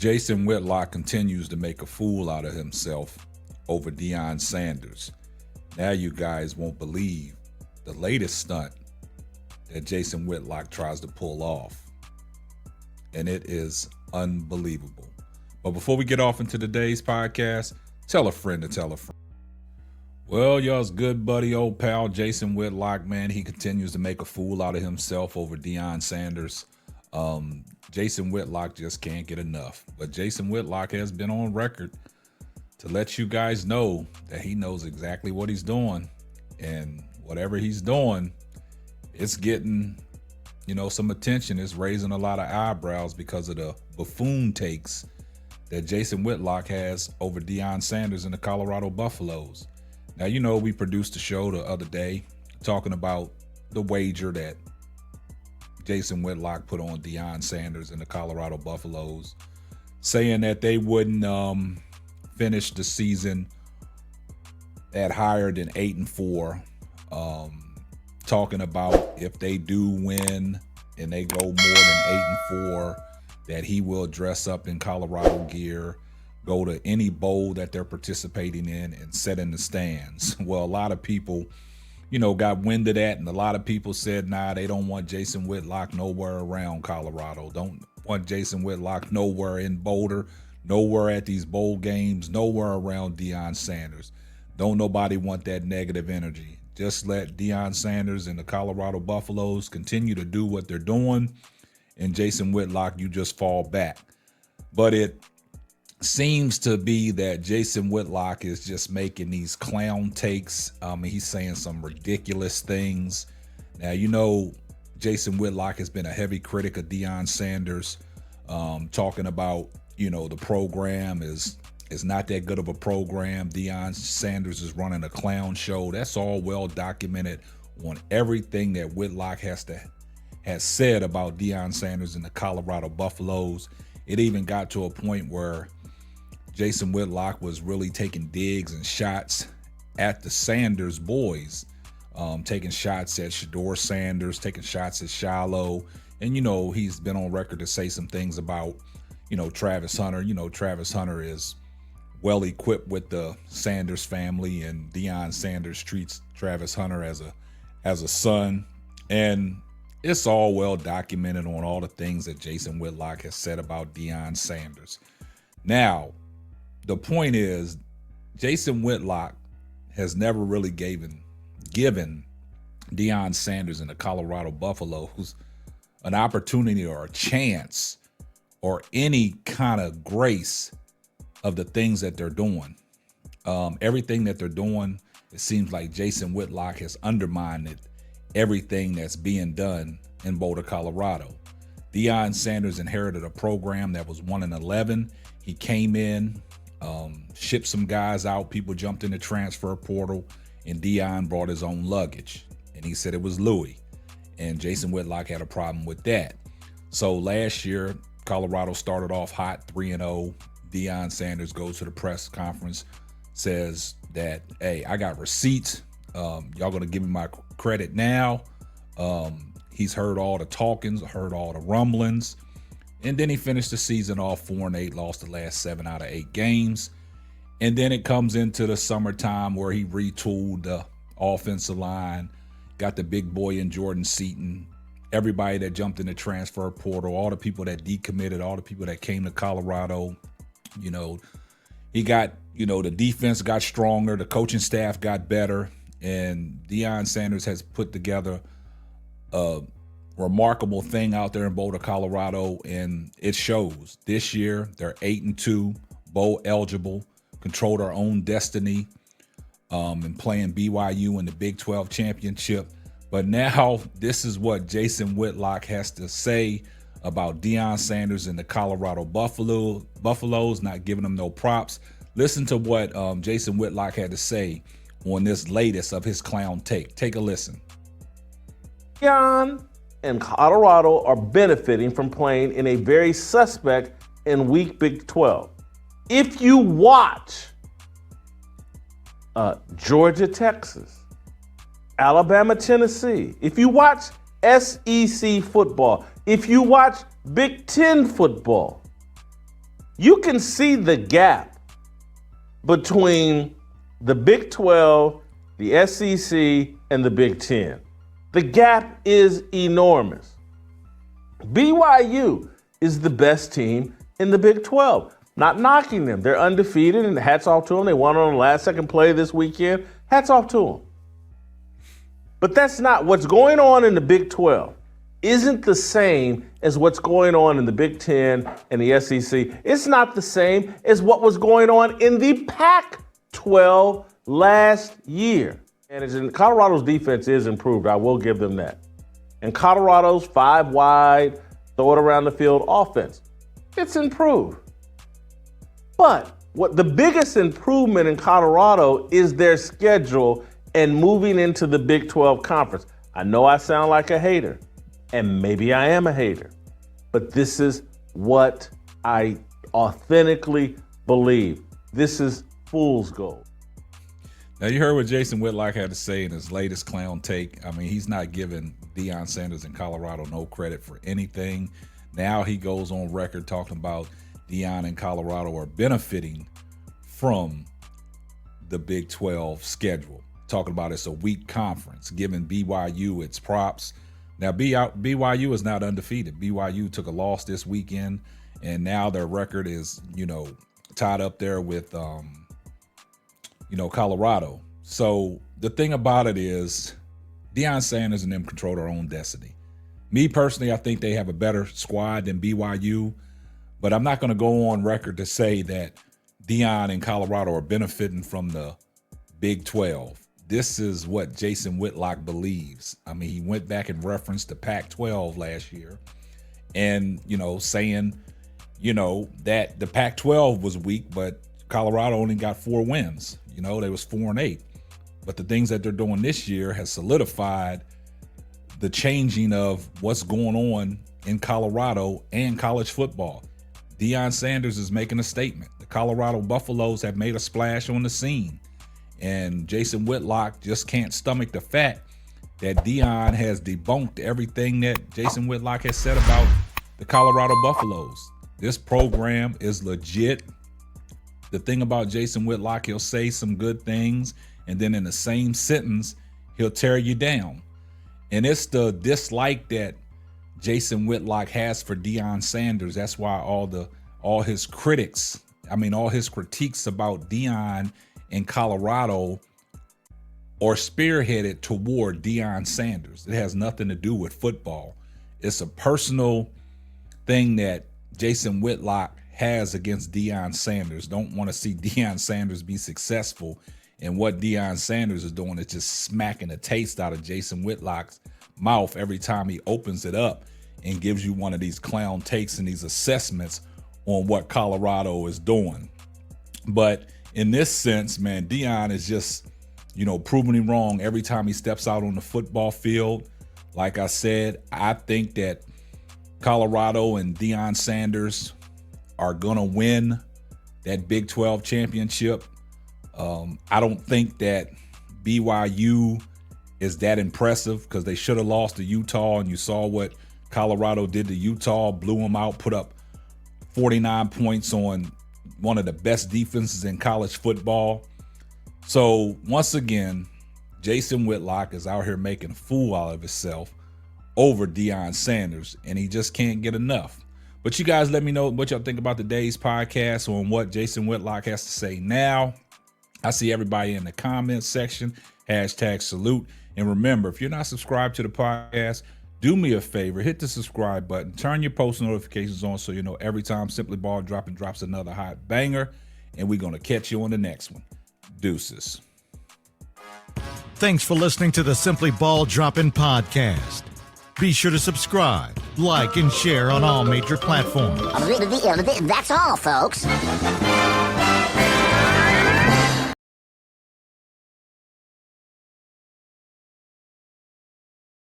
Jason Whitlock continues to make a fool out of himself over Deion Sanders. Now you guys won't believe the latest stunt that Jason Whitlock tries to pull off. And it is unbelievable. But before we get off into today's podcast, tell a friend to tell a friend. Well, y'all's good buddy, old pal, Jason Whitlock, man, he continues to make a fool out of himself over Deion Sanders. Jason Whitlock just can't get enough. But Jason Whitlock has been on record to let you guys know that he knows exactly what he's doing. And whatever he's doing, it's getting, some attention. It's raising a lot of eyebrows because of the buffoon takes that Jason Whitlock has over Deion Sanders and the Colorado Buffaloes. Now, we produced a show the other day talking about the wager that Jason Whitlock put on Deion Sanders and the Colorado Buffaloes, saying that they wouldn't finish the season at higher than 8-4. Talking about if they do win and they go more than 8-4, that he will dress up in Colorado gear, go to any bowl that they're participating in, and sit in the stands. Well, a lot of people, got wind of that, and a lot of people said, nah, they don't want Jason Whitlock nowhere around Colorado. Don't want Jason Whitlock nowhere in Boulder, nowhere at these bowl games, nowhere around Deion Sanders. Don't nobody want that negative energy. Just let Deion Sanders and the Colorado Buffaloes continue to do what they're doing, and Jason Whitlock, you just fall back. But it seems to be that Jason Whitlock is just making these clown takes. He's saying some ridiculous things. Now, Jason Whitlock has been a heavy critic of Deion Sanders, talking about, the program is not that good of a program. Deion Sanders is running a clown show. That's all well documented on everything that Whitlock has said about Deion Sanders and the Colorado Buffaloes. It even got to a point where Jason Whitlock was really taking digs and shots at the Sanders boys, taking shots at Shedeur Sanders, taking shots at Shilo. And, he's been on record to say some things about, Travis Hunter. Travis Hunter is well equipped with the Sanders family, and Deion Sanders treats Travis Hunter as a son. And it's all well documented on all the things that Jason Whitlock has said about Deion Sanders. Now, the point is, Jason Whitlock has never really given Deion Sanders and the Colorado Buffaloes an opportunity or a chance or any kind of grace of the things that they're doing. Everything that they're doing, it seems like Jason Whitlock has undermined everything that's being done in Boulder, Colorado. Deion Sanders inherited a program that was 1-11. He came in, shipped some guys out. People jumped in the transfer portal, and Deion brought his own luggage. And he said it was Louis. And Jason Whitlock had a problem with that. So last year, Colorado started off hot, 3-0. Deion Sanders goes to the press conference, says that, hey, I got receipts. Y'all going to give me my credit now. He's heard all the talkings, heard all the rumblings. And then he finished the season off 4-8, lost the last 7 out of 8 games. And then it comes into the summertime where he retooled the offensive line, got the big boy in Jordan Seaton, everybody that jumped in the transfer portal, all the people that decommitted, all the people that came to Colorado. He got, the defense got stronger, the coaching staff got better, and Deion Sanders has put together a remarkable thing out there in Boulder, Colorado, and it shows. This year, they're 8-2, bowl eligible, control their own destiny, and playing BYU in the Big 12 championship. But now this is what Jason Whitlock has to say about Deion Sanders and the Colorado Buffaloes, not giving them no props. Listen to what Jason Whitlock had to say on this latest of his clown take. Take a listen. Deion and Colorado are benefiting from playing in a very suspect and weak Big 12. If you watch Georgia, Texas, Alabama, Tennessee, if you watch SEC football, if you watch Big Ten football, You can see the gap between the Big 12, the SEC, and the Big 10. The gap is enormous. BYU is the best team in the Big 12. Not knocking them. They're undefeated, and hats off to them. They won on the last-second play this weekend. Hats off to them. But that's not what's going on in the Big 12. Isn't the same as what's going on in the Big 10 and the SEC. It's not the same as what was going on in the Pac-12 last year. And Colorado's defense is improved. I will give them that. And Colorado's 5 wide, throw it around the field offense, it's improved. But what the biggest improvement in Colorado is their schedule and moving into the Big 12 conference. I know I sound like a hater, and maybe I am a hater, but this is what I authentically believe. This is fool's gold. Now, you heard what Jason Whitlock had to say in his latest clown take. I mean, he's not giving Deion Sanders in Colorado no credit for anything. Now he goes on record talking about Deion and Colorado are benefiting from the Big 12 schedule, talking about it's a weak conference, giving BYU its props. Now, BYU is not undefeated. BYU took a loss this weekend, and now their record is, tied up there with, Colorado. So the thing about it is Deion Sanders and them control their own destiny. Me personally, I think they have a better squad than BYU, but I'm not going to go on record to say that Deion and Colorado are benefiting from the Big 12. This is what Jason Whitlock believes. I mean, he went back and referenced the Pac-12 last year and, saying, that the Pac-12 was weak, but Colorado only got 4 wins. They was 4-8. But the things that they're doing this year has solidified the changing of what's going on in Colorado and college football. Deion Sanders is making a statement. The Colorado Buffaloes have made a splash on the scene. And Jason Whitlock just can't stomach the fact that Deion has debunked everything that Jason Whitlock has said about the Colorado Buffaloes. This program is legit. The thing about Jason Whitlock, he'll say some good things, and then in the same sentence, he'll tear you down. And it's the dislike that Jason Whitlock has for Deion Sanders. That's why all his critiques, all his critiques about Deion in Colorado are spearheaded toward Deion Sanders. It has nothing to do with football. It's a personal thing that Jason Whitlock has against Deion Sanders. Don't want to see Deion Sanders be successful. And what Deion Sanders is doing is just smacking a taste out of Jason Whitlock's mouth every time he opens it up and gives you one of these clown takes and these assessments on what Colorado is doing. But in this sense, man, Deion is just, proving him wrong every time he steps out on the football field. Like I said, I think that Colorado and Deion Sanders are going to win that Big 12 championship. I don't think that BYU is that impressive because they should have lost to Utah, and you saw what Colorado did to Utah, blew them out, put up 49 points on one of the best defenses in college football. So once again, Jason Whitlock is out here making a fool out of himself over Deion Sanders, and he just can't get enough. But you guys let me know what y'all think about today's podcast on what Jason Whitlock has to say now. I see everybody in the comments section, #salute. And remember, if you're not subscribed to the podcast, do me a favor, hit the subscribe button, turn your post notifications on so you know every time Simply Ball drops another hot banger, and we're going to catch you on the next one. Deuces. Thanks for listening to the Simply Ball Dropping podcast. Be sure to subscribe, like, and share on all major platforms. That's all, folks.